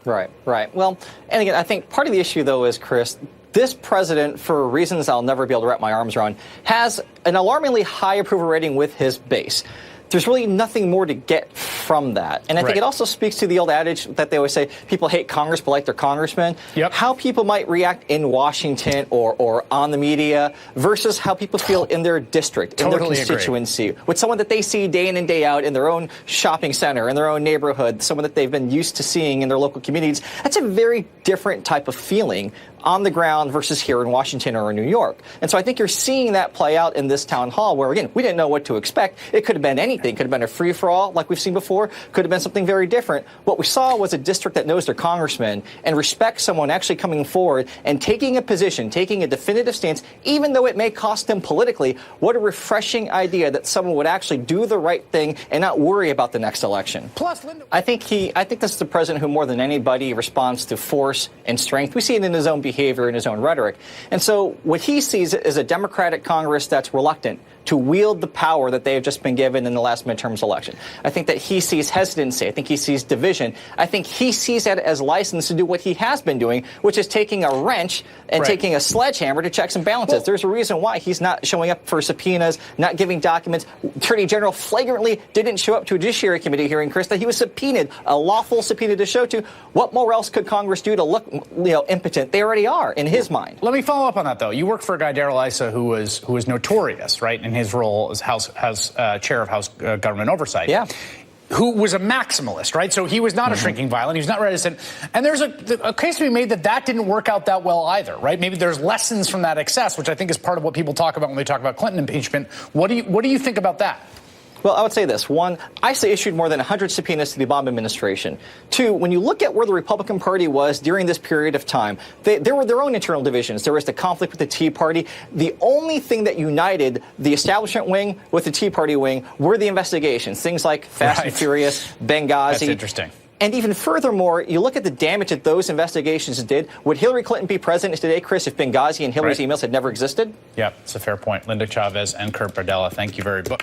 Right, right. Well, and again, I think part of the issue, though, is, Chris, this president, for reasons I'll never be able to wrap my arms around, has an alarmingly high approval rating with his base. There's really nothing more to get from that. And I think it also speaks to the old adage that they always say, people hate Congress but like their congressmen. Yep. How people might react in Washington or on the media versus how people feel in their district, in their constituency, with someone that they see day in and day out in their own shopping center, in their own neighborhood, someone that they've been used to seeing in their local communities. That's a very different type of feeling on the ground versus here in Washington or in New York. And so I think you're seeing that play out in this town hall where, again, we didn't know what to expect. It could have been anything. Could have been a free-for-all like we've seen before. Could have been something very different. What we saw was a district that knows their congressman and respects someone actually coming forward and taking a position, taking a definitive stance, even though it may cost them politically. What a refreshing idea that someone would actually do the right thing and not worry about the next election. Plus, I think this is the president who more than anybody responds to force and strength. We see it in his own behavior, in his own rhetoric. And so what he sees is a Democratic Congress that's reluctant to wield the power that they have just been given in the last midterms election. I think that he sees hesitancy. I think he sees division. I think he sees that as license to do what he has been doing, which is taking a wrench and taking a sledgehammer to checks and balances. Well, there's a reason why he's not showing up for subpoenas, not giving documents. Attorney General flagrantly didn't show up to a Judiciary Committee hearing, Chris, that he was subpoenaed, a lawful subpoena to show to. What more else could Congress do to look, impotent? They already are, in his mind. Let me follow up on that, though. You worked for a guy, Darrell Issa, who was notorious, right, in his role as chair of House Government Oversight. Yeah. Who was a maximalist, right? So he was not a shrinking violet. He was not reticent. And there's a case to be made that didn't work out that well either, right? Maybe there's lessons from that excess, which I think is part of what people talk about when they talk about Clinton impeachment. What do you think about that? Well, I would say this. One, ICE issued more than 100 subpoenas to the Obama administration. Two, when you look at where the Republican Party was during this period of time, there were their own internal divisions. There was the conflict with the Tea Party. The only thing that united the establishment wing with the Tea Party wing were the investigations, things like Fast and Furious, Benghazi. That's interesting. And even furthermore, you look at the damage that those investigations did. Would Hillary Clinton be president today, Chris, if Benghazi and Hillary's emails had never existed? Yeah, it's a fair point. Linda Chavez and Kurt Bardella, thank you very much.